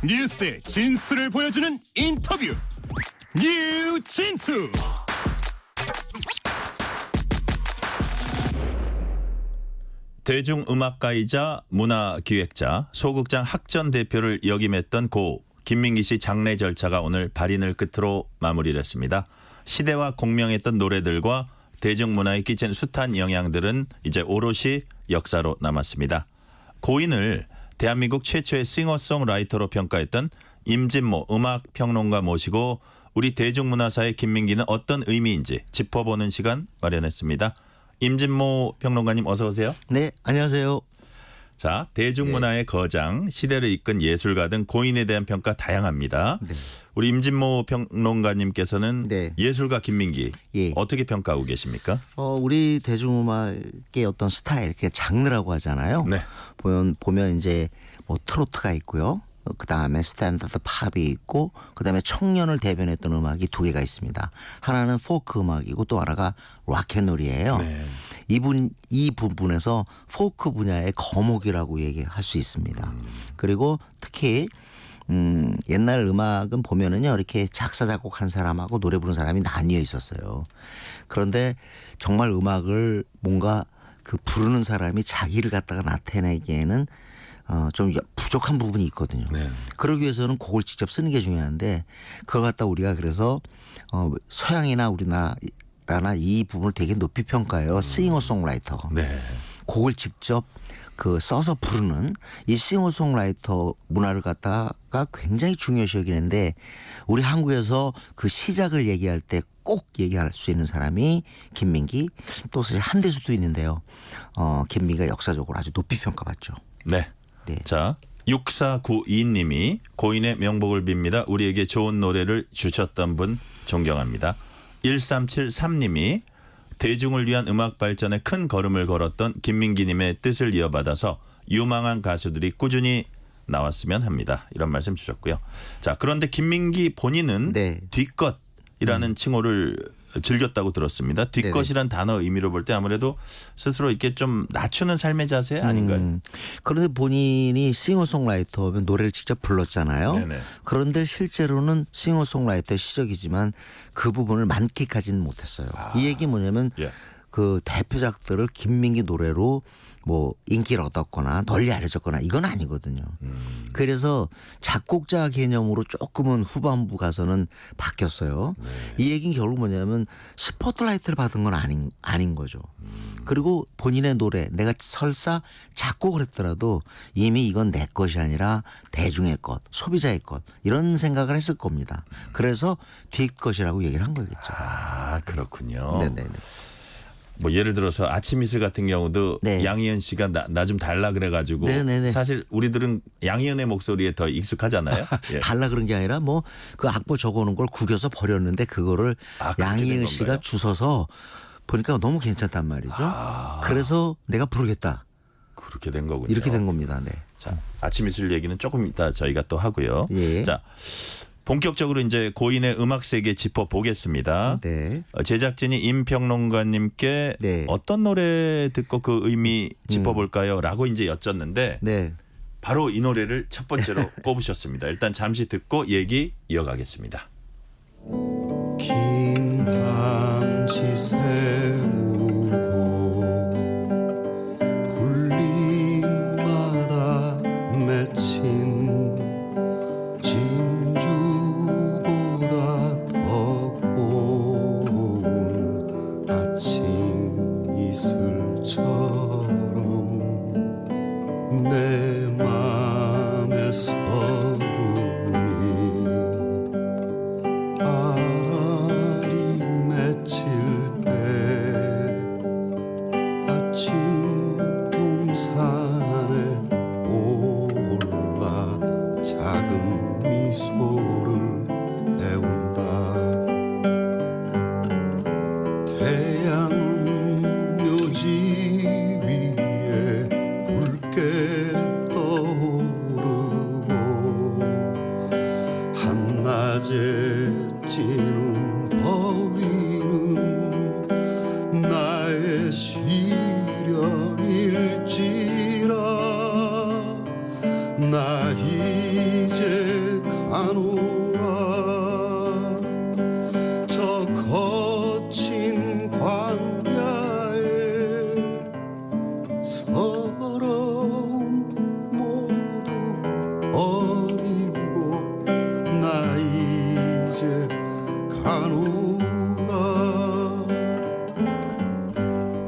뉴스의 진수를 보여주는 인터뷰 뉴진수. 대중음악가이자 문화기획자, 소극장 학전 대표를 역임했던 고 김민기 씨 장례 절차가 오늘 발인을 끝으로 마무리됐습니다. 시대와 공명했던 노래들과 대중문화에 끼친 숱한 영향들은 이제 오롯이 역사로 남았습니다. 고인을 대한민국 최초의 싱어송라이터로 평가했던 임진모 음악평론가 모시고 우리 대중문화사의 김민기는 어떤 의미인지 짚어보는 시간 마련했습니다. 임진모 평론가님 어서 오세요. 네, 안녕하세요. 자, 대중문화의 거장, 시대를 이끈 예술가 등 고인에 대한 평가 다양합니다. 네. 우리 임진모 평론가님께서는 네. 예술가 김민기 예. 어떻게 평가하고 계십니까? 우리 대중음악의 어떤 스타일, 이렇게 장르라고 하잖아요. 네. 보면 이제 뭐 트로트가 있고요. 그 다음에 스탠다드 팝이 있고, 그 다음에 청년을 대변했던 음악이 두 개가 있습니다. 하나는 포크 음악이고 또 하나가 락앤롤이에요. 네. 이 부분에서 포크 분야의 거목이라고 얘기할 수 있습니다. 그리고 특히 옛날 음악은 보면은요, 이렇게 작사 작곡한 사람하고 노래 부르는 사람이 나뉘어 있었어요. 그런데 정말 음악을 뭔가 그 부르는 사람이 자기를 갖다가 나타내기에는 좀 부족한 부분이 있거든요. 네. 그러기 위해서는 곡을 직접 쓰는 게 중요한데, 그걸 갖다 우리가 그래서 서양이나 우리나라나 이 부분을 되게 높이 평가해요. 싱어송라이터. 네. 곡을 직접 써서 부르는 이 싱어송라이터 문화를 갖다가 굉장히 중요시 여기는데, 우리 한국에서 그 시작을 얘기할 때 꼭 얘기할 수 있는 사람이 김민기, 또 사실 한대수도 있는데요. 김민기가 역사적으로 아주 높이 평가받죠. 네. 네. 자, 6492님이 고인의 명복을 빕니다. 우리에게 좋은 노래를 주셨던 분 존경합니다. 1373님이 대중을 위한 음악 발전에 큰 걸음을 걸었던 김민기님의 뜻을 이어받아서 유망한 가수들이 꾸준히 나왔으면 합니다. 이런 말씀 주셨고요. 자, 그런데 김민기 본인은 네. 뒷것이라는 칭호를 즐겼다고 들었습니다. 뒷것이란 단어 의미로 볼 때 아무래도 스스로 이렇게 좀 낮추는 삶의 자세 아닌가요? 그런데 본인이 싱어송라이터면 노래를 직접 불렀잖아요. 네네. 그런데 실제로는 싱어송라이터의 시작이지만 그 부분을 만끽하지는 못했어요. 이 얘기 뭐냐면 예. 그 대표작들을 김민기 노래로 뭐 인기를 얻었거나 널리 알려졌거나 이건 아니거든요. 그래서 작곡자 개념으로 조금은 후반부 가서는 바뀌었어요. 네. 이 얘기는 결국 뭐냐면 스포트라이트를 받은 건 아닌 거죠. 그리고 본인의 노래, 내가 설사 작곡을 했더라도 이미 이건 내 것이 아니라 대중의 것, 소비자의 것, 이런 생각을 했을 겁니다. 그래서 뒷것이라고 얘기를 한 거겠죠. 아, 그렇군요. 네네네. 뭐 예를 들어서 아침 이슬 같은 경우도 네. 양희은 씨가 나 좀 달라 그래가지고 네네네. 사실 우리들은 양희은의 목소리에 더 익숙하잖아요. 예. 달라 그런 게 아니라 뭐 그 악보 적어놓은 걸 구겨서 버렸는데 그거를 그렇게 된 양희은 씨가 건가요? 주워서 보니까 너무 괜찮단 말이죠. 그래서 내가 부르겠다. 그렇게 된 거군요. 이렇게 된 겁니다. 네. 자, 아침 이슬 얘기는 조금 이따 저희가 또 하고요. 예. 자, 본격적으로 이제 고인의 음악 세계 짚어보겠습니다. 네. 제작진이 임 평론가님께 네. 어떤 노래 듣고 그 의미 짚어볼까요? 라고 이제 여쭸는데 네. 바로 이 노래를 첫 번째로 꼽으셨습니다. 일단 잠시 듣고 얘기 이어가겠습니다. 긴 밤시 새우고 불림마다 맺힌 진주보다 더 고운 아침 이슬처럼 내 맘의 서름이 알알이 맺힐 때 아침 동산에 올라 작은 미소를 배운다. 태양은 묘지 위에 붉게 떠오르고 한낮에 찌는 더위는 나의 시련일지라 나 이제 가노라 저 거친 광야에 서러움 모두 버리고 나 이제 가노라.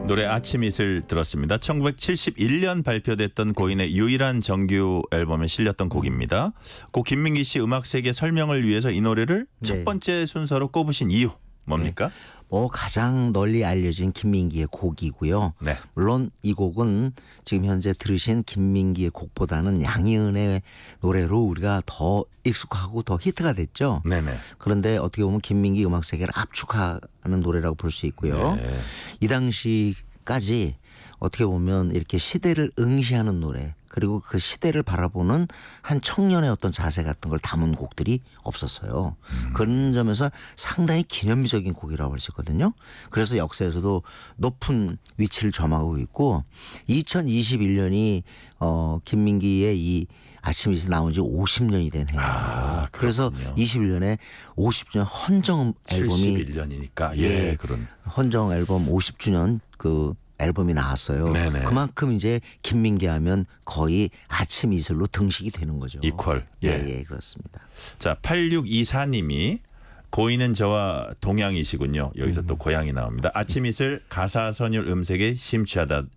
노래 아침 이슬 들었습니다. 1971년 발표됐던 고인의 유일한 정규 앨범에 실렸던 곡입니다. 고 김민기 씨 음악 세계 설명을 위해서 이 노래를 네. 첫 번째 순서로 꼽으신 이유 뭡니까? 뭐 가장 널리 알려진 김민기의 곡이고요. 네. 물론 이 곡은 지금 현재 들으신 김민기의 곡보다는 양희은의 노래로 우리가 더 익숙하고 더 히트가 됐죠. 네네. 그런데 어떻게 보면 김민기 음악 세계를 압축하는 노래라고 볼 수 있고요. 네. 이 당시까지 어떻게 보면 이렇게 시대를 응시하는 노래 그리고 그 시대를 바라보는 한 청년의 어떤 자세 같은 걸 담은 곡들이 없었어요. 그런 점에서 상당히 기념비적인 곡이라고 할 수 있거든요. 그래서 역사에서도 높은 위치를 점하고 있고 2021년이 김민기의 이 아침 이슬 나온 지 50년이 된 해예요. 아, 그래서 그렇군요. 21년에 50주년 헌정 앨범이 71년이니까 예. 그런 헌정 앨범 50주년 그 앨범이 나왔어요. 네네. 그만큼 이제 김민기 하면 거의 아침 이슬로 등식이 되는 거죠. 이퀄. 예. 예, 그렇습니다. 자, 8624님이 고인은 저와 동양이시군요. 여기서 또 고향이 나옵니다. 아침 이슬 가사 선율 음색에 심취하게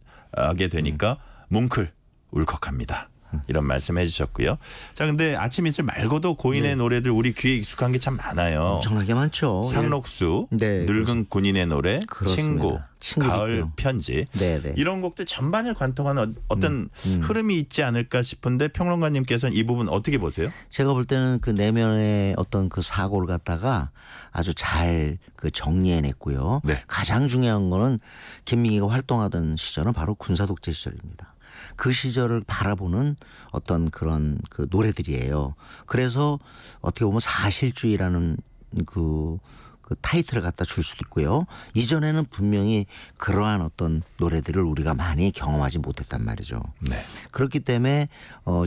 되니까 뭉클 울컥합니다. 이런 말씀해 주셨고요. 자, 근데 아침 이슬 말고도 고인의 노래들 우리 귀에 익숙한 게 참 많아요. 엄청나게 많죠. 상록수, 네, 늙은 군인의 노래, 그렇습니다. 친구, 가을 있고요. 편지 네네. 이런 곡들 전반을 관통하는 어떤 흐름이 있지 않을까 싶은데 평론가님께서는 이 부분 어떻게 보세요? 제가 볼 때는 그 내면의 어떤 그 사고를 갖다가 아주 잘 그 정리해냈고요. 네. 가장 중요한 거는 김민기가 활동하던 시절은 바로 군사독재 시절입니다. 그 시절을 바라보는 어떤 그런 그 노래들이에요. 그래서 어떻게 보면 사실주의라는 그 타이틀을 갖다 줄 수도 있고요. 이전에는 분명히 그러한 어떤 노래들을 우리가 많이 경험하지 못했단 말이죠. 네. 그렇기 때문에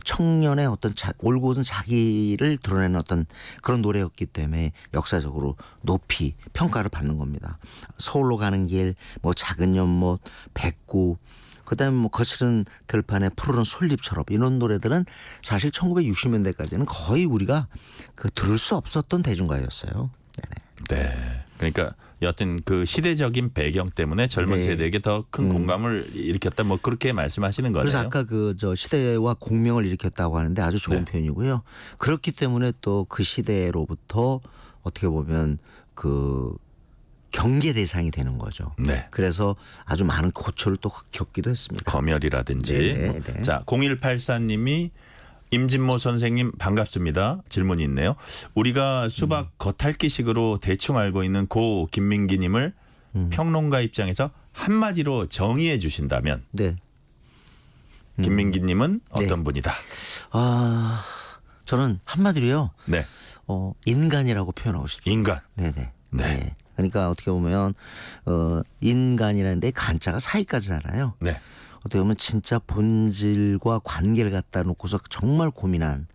청년의 어떤 올곧은 자기를 드러내는 어떤 그런 노래였기 때문에 역사적으로 높이 평가를 받는 겁니다. 서울로 가는 길, 뭐 작은 연못, 백구, 그다음에 뭐 거칠은 들판에 푸르른 솔잎처럼 이런 노래들은 사실 1960년대까지는 거의 우리가 그 들을 수 없었던 대중가요였어요. 네네. 네. 그러니까 여하튼 그 시대적인 배경 때문에 젊은 네. 세대에게 더 큰 공감을 일으켰다 뭐 그렇게 말씀하시는 거네요. 그래서 아까 그 저 시대와 공명을 일으켰다고 하는데 아주 좋은 네. 표현이고요. 그렇기 때문에 또 그 시대로부터 어떻게 보면 그 경계 대상이 되는 거죠. 네. 그래서 아주 많은 고초를 또 겪기도 했습니다. 검열이라든지. 네, 네. 자, 0184님이 임진모 선생님 반갑습니다. 질문이 있네요. 우리가 수박 겉핥기식으로 대충 알고 있는 고 김민기님을 평론가 입장에서 한마디로 정의해 주신다면 네. 김민기님은 어떤 네. 분이다? 아, 저는 한마디로요. 네. 인간이라고 표현하고 싶습니다. 인간. 네네. 네. 그러니까 어떻게 보면 인간이라는데 간자가 사이까지잖아요. 네. 어떻게 보면 진짜 본질과 관계를 갖다 놓고서 정말 고민한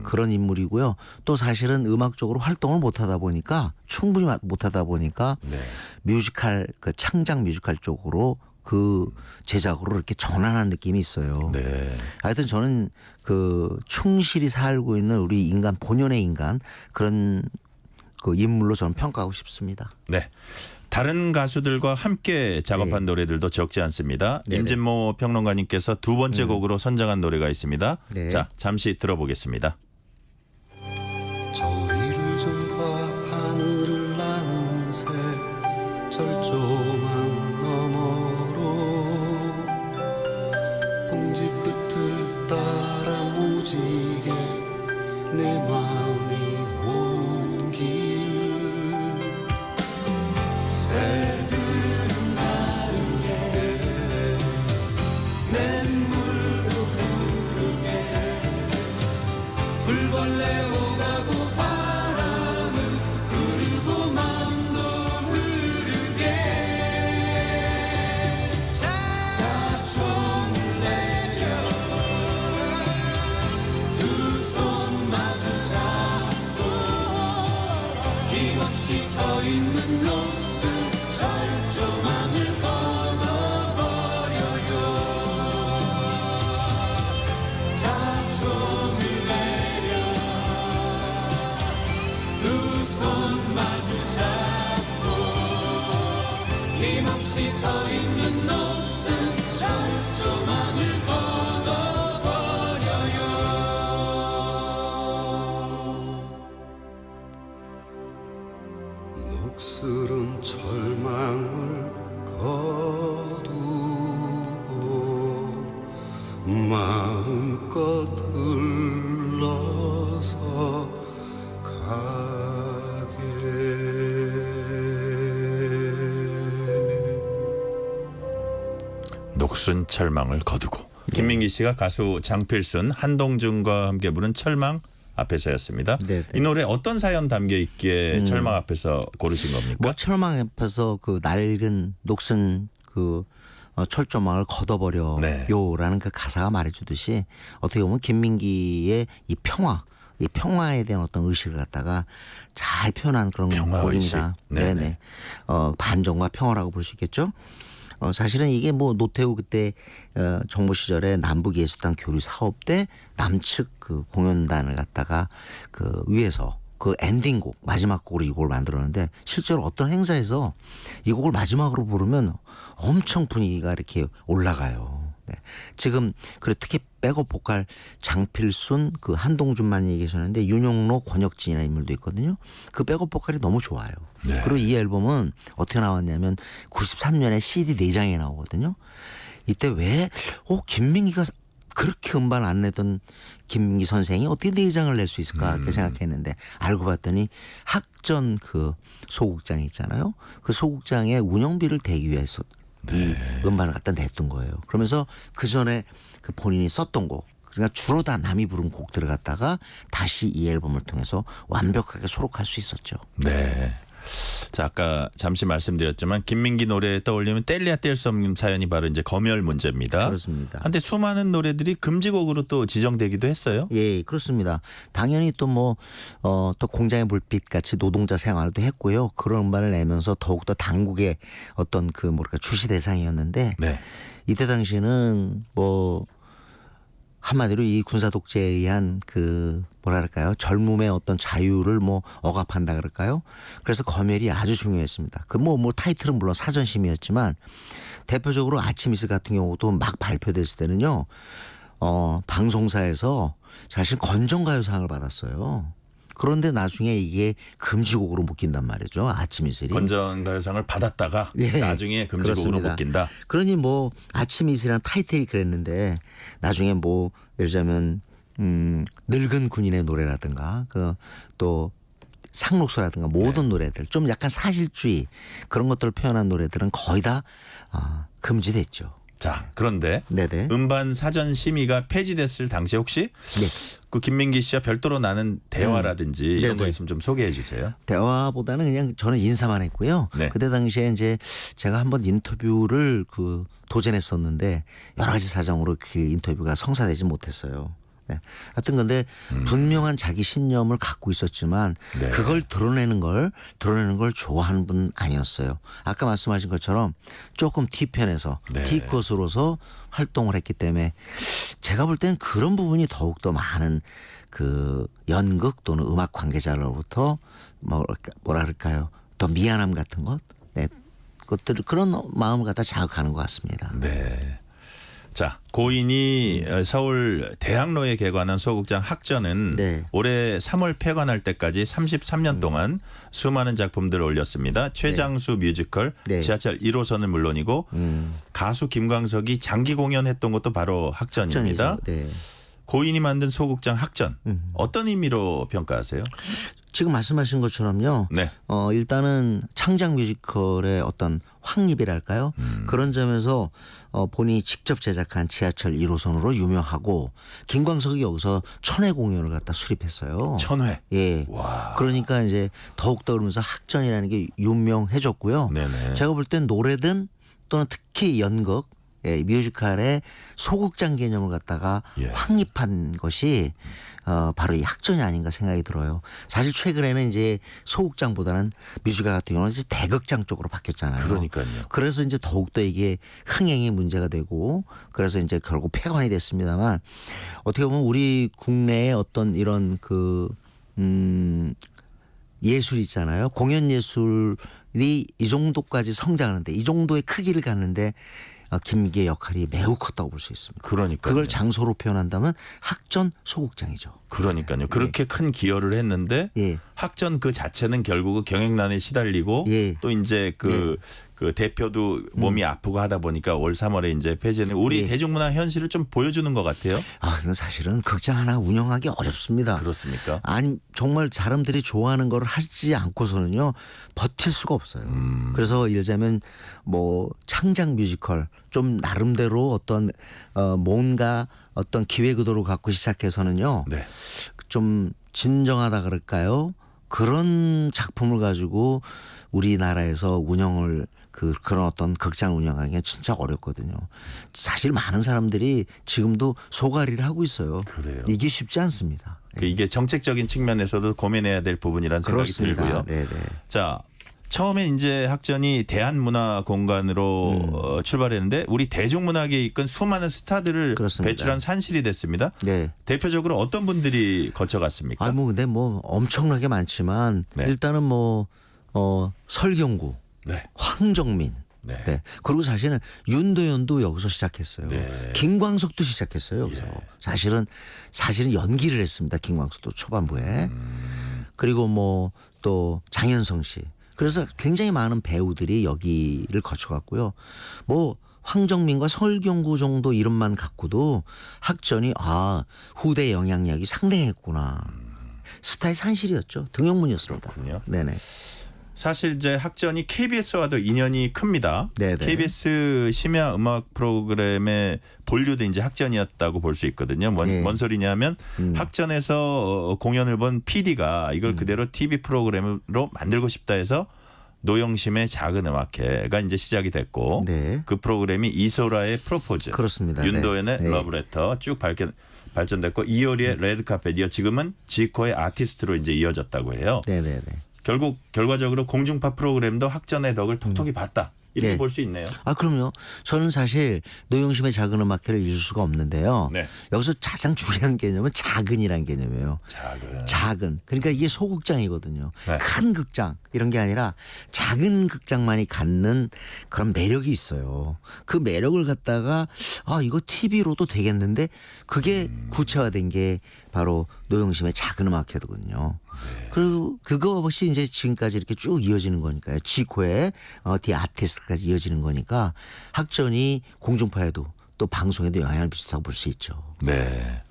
그런 인물이고요. 또 사실은 음악적으로 활동을 못하다 보니까 충분히 못하다 보니까 네. 뮤지컬 그 창작 뮤지컬 쪽으로 그 제작으로 이렇게 전환한 느낌이 있어요. 네. 하여튼 저는 그 충실히 살고 있는 우리 인간 본연의 인간 그런 그 인물로 저는 평가하고 싶습니다. 네. 다른 가수들과 함께 작업한 노래들도 적지 않습니다. 네네. 임진모 평론가님께서 두 번째 곡으로 선정한 노래가 있습니다. 네. 자, 잠시 들어보겠습니다. 저 위를 좀봐 하늘을 나는 새 절조망 너머로 공지 끝을 따라 무지개 내 마음이 오는 길 새들은 마르게 냇물도 흐르게 불벌레 오가고 바람은 흐르고 맘도 흐르게 자총을 내려 두 손 마주 잡고 서 있는 녹슨 철조망을 걷어버려요. 자총을 내려 두 손 마주 잡고 힘없이 서 있는 녹슨 철조망을 걷어버려요. 녹슬은 철망을 거두고 마음껏 흘러서 가게. 녹슨 철망을 거두고. 김민기 씨가 가수 장필순, 한동준과 함께 부른 철망 앞에서였습니다. 네, 네. 이 노래 어떤 사연 담겨 있기에 철망 앞에서 고르신 겁니까? 뭐 철망 앞에서 그 낡은 녹슨 그 철조망을 걷어버려요라는 네. 그 가사가 말해주듯이 어떻게 보면 김민기의 이 평화에 대한 어떤 의식을 갖다가 잘 표현한 그런 평화 곡입니다. 의식. 네네. 네네. 반정과 평화라고 볼 수 있겠죠. 사실은 이게 뭐 노태우 그때 정부 시절에 남북예술단 교류 사업 때 남측 그 공연단을 갖다가 그 위에서 그 엔딩곡 마지막 곡으로 이 곡을 만들었는데 실제로 어떤 행사에서 이 곡을 마지막으로 부르면 엄청 분위기가 이렇게 올라가요. 네. 지금 그리고 특히 백업 보컬 장필순 그 한동준만 얘기하셨는데 윤용로 권혁진이라는 인물도 있거든요. 그 백업 보컬이 너무 좋아요. 네. 그리고 이 앨범은 어떻게 나왔냐면 93년에 CD 4장이 나오거든요. 이때 왜 김민기가 그렇게 음반 안 내던 김민기 선생이 어떻게 4장을 낼 수 있을까 이렇게 생각했는데 알고 봤더니 학전 그 소극장 있잖아요. 그 소극장의 운영비를 대기 위해서 이 음반을 갖다 냈던 거예요. 그러면서 그 전에 그 본인이 썼던 곡, 그러니까 주로 다 남이 부른 곡들을 갖다가 다시 이 앨범을 통해서 완벽하게 수록할 수 있었죠. 네. 자, 아까 잠시 말씀드렸지만 김민기 노래에 떠올리면 뗄래야 뗄 수 없는 사연이 바로 이제 검열 문제입니다. 그렇습니다. 한데 수많은 노래들이 금지곡으로 또 지정되기도 했어요. 예, 그렇습니다. 당연히 또 뭐 또 공장의 불빛 같이 노동자 생활도 했고요. 그런 음반을 내면서 더욱더 당국의 어떤 그 뭐랄까 주시 대상이었는데 네. 이때 당시에는 뭐 한마디로 이 군사 독재에 의한 그 뭐랄까요 젊음의 어떤 자유를 뭐 억압한다 그럴까요? 그래서 검열이 아주 중요했습니다. 그 뭐 타이틀은 물론 사전심이었지만 대표적으로 아침 이슬 같은 경우도 막 발표됐을 때는요 방송사에서 사실 건전가요상을 받았어요. 그런데 나중에 이게 금지곡으로 묶인단 말이죠. 아침 이슬이. 건전가요상을 받았다가 예, 나중에 금지곡으로 그렇습니다. 묶인다. 그러니 뭐 아침 이슬이라는 타이틀이 그랬는데 나중에 뭐 예를 들자면 늙은 군인의 노래라든가 그 또 상록소라든가 모든 노래들 좀 약간 사실주의 그런 것들을 표현한 노래들은 거의 다 금지됐죠. 자, 그런데 네네. 음반 사전 심의가 폐지됐을 당시 혹시 네. 그 김민기 씨와 별도로 나는 대화라든지 이런 거 네네. 있으면 좀 소개해 주세요. 대화보다는 그냥 저는 인사만 했고요. 네. 그때 당시에 이제 제가 한번 인터뷰를 그 도전했었는데 여러 가지 사정으로 그 인터뷰가 성사되지 못했어요. 네. 하여튼 근데 분명한 자기 신념을 갖고 있었지만 네. 그걸 드러내는 걸 좋아하는 분 아니었어요. 아까 말씀하신 것처럼 조금 T편에서 네. T컷으로서 활동을 했기 때문에 제가 볼 때는 그런 부분이 더욱더 많은 그 연극 또는 음악 관계자로부터 뭐라 그럴까요? 더 미안함 같은 것, 네, 것들 그런 마음을 갖다 자극하는 것 같습니다. 네. 자, 고인이 서울 대학로에 개관한 소극장 학전은 네. 올해 3월 폐관할 때까지 33년 동안 수많은 작품들을 올렸습니다. 최장수 뮤지컬, 네. 지하철 1호선은 물론이고 가수 김광석이 장기 공연했던 것도 바로 학전입니다. 학전이죠. 네. 고인이 만든 소극장 학전 어떤 의미로 평가하세요? 지금 말씀하신 것처럼요. 네. 일단은 창작 뮤지컬의 어떤 확립이랄까요? 그런 점에서 본인이 직접 제작한 지하철 1호선으로 유명하고 김광석이 여기서 천회 공연을 갖다 수립했어요. 천회. 예. 와. 그러니까 이제 더욱더 그러면서 학전이라는 게 유명해졌고요. 네네. 제가 볼 땐 노래든 또는 특히 연극 뮤지컬의 소극장 개념을 갖다가 예. 확립한 것이 바로 이 학전이 아닌가 생각이 들어요. 사실 최근에는 이제 소극장보다는 뮤지컬 같은 경우는 이제 대극장 쪽으로 바뀌었잖아요. 그러니까요. 그래서 이제 더욱더 이게 흥행이 문제가 되고 그래서 이제 결국 폐관이 됐습니다만 어떻게 보면 우리 국내의 어떤 이런 예술 있잖아요. 공연 예술이 이 정도까지 성장하는데 이 정도의 크기를 갖는데 김기의 역할이 매우 컸다고 볼 수 있습니다. 그러니까요. 그걸 장소로 표현한다면 학전 소극장이죠. 그러니까요. 그렇게 큰 기여를 했는데 예. 학전 그 자체는 결국 경영난에 시달리고 예. 또 이제 그 대표도 몸이 아프고 하다 보니까 올 3월에 이제 폐지는 우리 예. 대중문화 현실을 좀 보여주는 것 같아요. 근데 사실은 극장 하나 운영하기 어렵습니다. 그렇습니까? 아니 정말 사람들이 좋아하는 걸 하지 않고서는요 버틸 수가 없어요. 그래서 예를 들자면 뭐 창작 뮤지컬 좀 나름대로 어떤 뭔가 어떤 기획 의도를 갖고 시작해서는요 네. 좀 진정하다 그럴까요? 그런 작품을 가지고 우리나라에서 운영을 그런 어떤 극장 운영하기가 진짜 어렵거든요. 사실 많은 사람들이 지금도 소가리를 하고 있어요. 그래요. 이게 쉽지 않습니다. 이게 정책적인 측면에서도 고민해야 될 부분이라는 생각이 그렇습니다. 들고요. 네네. 자, 처음에 이제 학전이 대한문화공간으로 출발했는데 우리 대중문학에 이끈 수많은 스타들을 그렇습니다. 배출한 산실이 됐습니다. 네. 대표적으로 어떤 분들이 거쳐갔습니까? 근데 엄청나게 많지만 네. 일단은 설경구, 네. 황정민. 네. 네. 그리고 사실은 윤도현도 여기서 시작했어요. 네. 김광석도 시작했어요. 여기서. 사실은 연기를 했습니다. 김광석도 초반부에. 그리고 또 장현성 씨. 그래서 굉장히 많은 배우들이 여기를 거쳐갔고요. 황정민과 설경구 정도 이름만 갖고도 학전이 후대 영향력이 상당했구나. 스타의 산실이었죠. 등용문이었습니다. 그렇군요. 네네. 사실 이제 학전이 KBS와도 인연이 큽니다. 네네. KBS 심야 음악 프로그램의 본류도 이제 학전이었다고 볼 수 있거든요. 뭔 소리냐면 학전에서 공연을 본 PD가 이걸 그대로 TV 프로그램으로 만들고 싶다 해서 노영심의 작은 음악회가 이제 시작이 됐고 네. 그 프로그램이 이소라의 프로포즈, 그렇습니다. 윤도현의 네. 러브레터 쭉 발전됐고 이효리의 레드카펫이요 지금은 지코의 아티스트로 이제 이어졌다고 해요. 네네네. 결국 결과적으로 공중파 프로그램도 학전의 덕을 톡톡히 봤다. 이렇게 네. 볼 수 있네요. 그럼요. 저는 사실 노영심의 작은 음악회를 잊을 수가 없는데요. 네. 여기서 가장 중요한 개념은 작은이라는 개념이에요. 작은. 그러니까 이게 소극장이거든요. 네. 큰 극장 이런 게 아니라 작은 극장만이 갖는 그런 매력이 있어요. 그 매력을 갖다가 이거 TV로도 되겠는데 그게 구체화된 게 바로 노영심의 작은 음악회거든요. 그리고 그것이 이제 지금까지 이렇게 쭉 이어지는 거니까요. 지코의 디 아티스트까지 이어지는 거니까 학전이 공중파에도 또 방송에도 영향을 미쳤다고 볼 수 있죠. 네.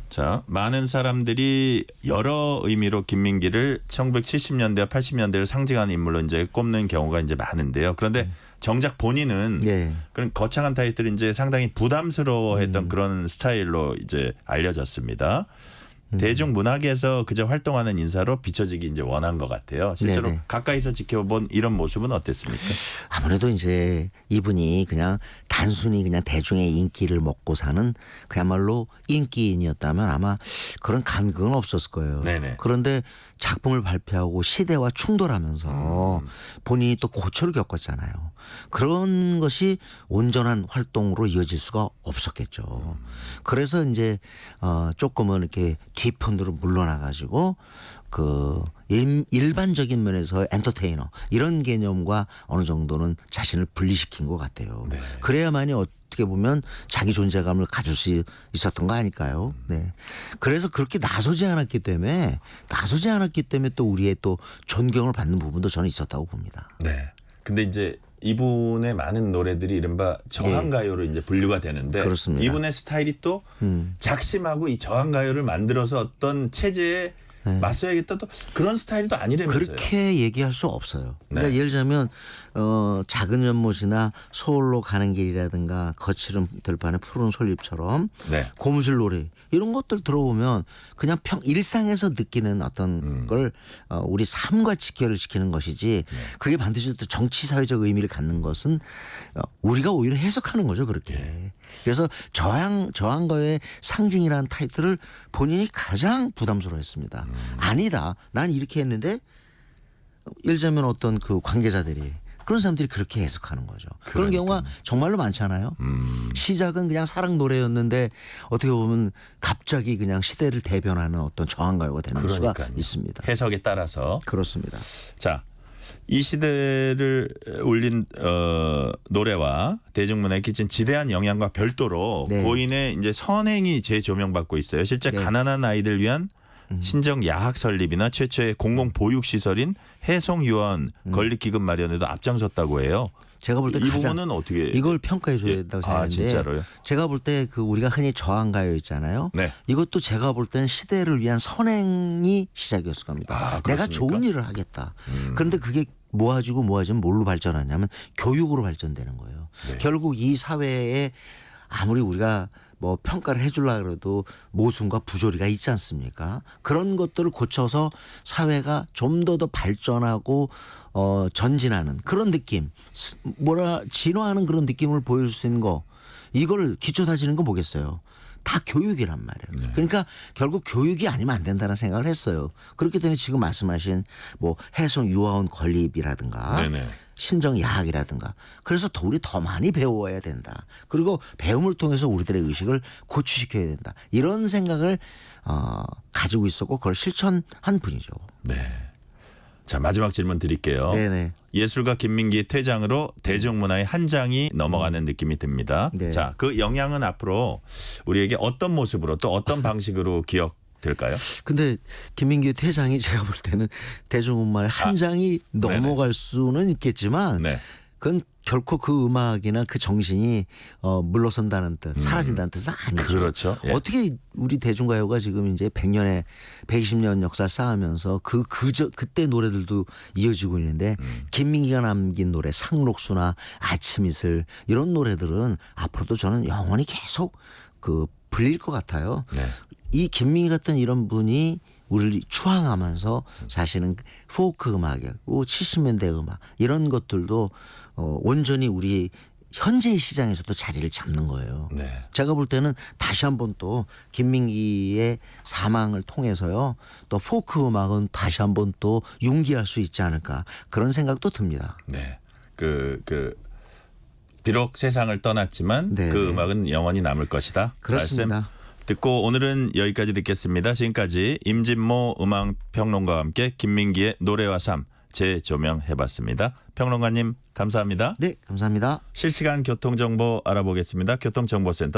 자, 많은 사람들이 여러 의미로 김민기를 1970년대와 80년대를 상징하는 인물로 이제 꼽는 경우가 이제 많은데요. 그런데 정작 본인은 네. 그런 거창한 타이틀을 이제 상당히 부담스러워했던 그런 스타일로 이제 알려졌습니다. 대중문학에서 그저 활동하는 인사로 비춰지기 이제 원한 것 같아요. 실제로 네네. 가까이서 지켜본 이런 모습은 어땠습니까? 아무래도 이제 이분이 그냥 단순히 그냥 대중의 인기를 먹고 사는 그야말로 인기인이었다면 아마 그런 간극은 없었을 거예요. 네네. 그런데 작품을 발표하고 시대와 충돌하면서 본인이 또 고초를 겪었잖아요. 그런 것이 온전한 활동으로 이어질 수가 없었겠죠. 그래서 이제 조금은 이렇게 뒤편으로 물러나 가지고 일반적인 면에서 엔터테이너 이런 개념과 어느 정도는 자신을 분리시킨 것 같아요. 네. 그래야만이 어떻게 보면 자기 존재감을 가질 수 있었던 거 아닐까요? 네. 그래서 그렇게 나서지 않았기 때문에 또 우리의 또 존경을 받는 부분도 저는 있었다고 봅니다. 네. 근데 이제 이분의 많은 노래들이 이른바 저항가요로 이제 분류가 되는데 그렇습니다. 이분의 스타일이 또 작심하고 이 저항가요를 만들어서 어떤 체제에 맞서야겠다 또 그런 스타일도 아니라면서요. 그렇게 얘기할 수 없어요. 그러니까 네. 예를 들자면 작은 연못이나 서울로 가는 길이라든가 거칠은 들판의 푸른 솔잎처럼 네. 고무줄 놀이 이런 것들 들어보면 그냥 일상에서 느끼는 어떤 걸 우리 삶과 직결을 시키는 것이지 그게 반드시 또 정치 사회적 의미를 갖는 것은 우리가 오히려 해석하는 거죠 그렇게. 그래서 저항과의 상징이라는 타이틀을 본인이 가장 부담스러워했습니다. 아니다. 난 이렇게 했는데 예를 들자면 어떤 그 관계자들이 그런 사람들이 그렇게 해석하는 거죠. 그런 경우가 정말로 많잖아요. 시작은 그냥 사랑 노래였는데 어떻게 보면 갑자기 그냥 시대를 대변하는 어떤 저항가요가 되는 수가 그러니까요. 있습니다. 해석에 따라서. 그렇습니다. 자, 이 시대를 울린 노래와 대중문화에 끼친 지대한 영향과 별도로 네. 고인의 이제 선행이 재조명받고 있어요. 실제 네. 가난한 아이들 위한 신정 야학 설립이나 최초의 공공 보육 시설인 해송 유아원 건립 기금 마련에도 앞장섰다고 해요. 제가 볼 때 이 가장 부분은 어떻게 이걸 평가해 줘야 예. 된다고 아, 생각하는데 진짜로요? 제가 볼 때 그 우리가 흔히 저항가요 있잖아요. 네. 이것도 제가 볼 때는 시대를 위한 선행이 시작이었을 겁니다. 아, 내가 그렇습니까? 좋은 일을 하겠다. 그런데 그게 모아지고 뭘로 발전하냐면 교육으로 발전되는 거예요. 네. 결국 이 사회에 아무리 우리가 뭐 평가를 해주려고 해도 모순과 부조리가 있지 않습니까? 그런 것들을 고쳐서 사회가 좀 더 발전하고 전진하는 그런 느낌, 진화하는 그런 느낌을 보여줄 수 있는 거, 이걸 기초 다지는 거 뭐겠어요? 다 교육이란 말이에요. 그러니까 결국 교육이 아니면 안 된다는 생각을 했어요. 그렇기 때문에 지금 말씀하신 뭐 해송 유아원 건립이라든가 네네. 신정 야학이라든가 그래서 우리 더 많이 배워야 된다. 그리고 배움을 통해서 우리들의 의식을 고취시켜야 된다. 이런 생각을 가지고 있었고 그걸 실천한 분이죠. 네. 자, 마지막 질문 드릴게요. 네네. 예술가 김민기의 퇴장으로 대중문화의 한 장이 넘어가는 느낌이 듭니다. 네. 자, 그 영향은 앞으로 우리에게 어떤 모습으로 또 어떤 방식으로 기억될까요? 근데 김민기의 퇴장이 제가 볼 때는 대중음악의 한 장이 넘어갈 수는 있겠지만 네. 그건 결코 그 음악이나 그 정신이 물러선다는 뜻, 사라진다는 뜻은 아니죠. 그렇죠. 예. 어떻게 우리 대중가요가 지금 이제 100년에 120년 역사 쌓으면서 그때 노래들도 이어지고 있는데 김민기가 남긴 노래 상록수나 아침 이슬 이런 노래들은 앞으로도 저는 영원히 계속 그 불릴 것 같아요. 네. 이 김민기 같은 이런 분이 우리를 추앙하면서 사실은 포크 음악이고 70년대 음악 이런 것들도 온전히 우리 현재의 시장에서도 자리를 잡는 거예요. 네. 제가 볼 때는 다시 한번 또 김민기의 사망을 통해서요. 또 포크 음악은 다시 한번 또 융기할 수 있지 않을까 그런 생각도 듭니다. 네. 비록 세상을 떠났지만 네, 그 네. 음악은 영원히 남을 것이다. 그렇습니다. 말씀 듣고 오늘은 여기까지 듣겠습니다. 지금까지 임진모 음악평론가와 함께 김민기의 노래와 삶 재조명해봤습니다. 평론가님 감사합니다. 네, 감사합니다. 실시간 교통정보 알아보겠습니다. 교통정보센터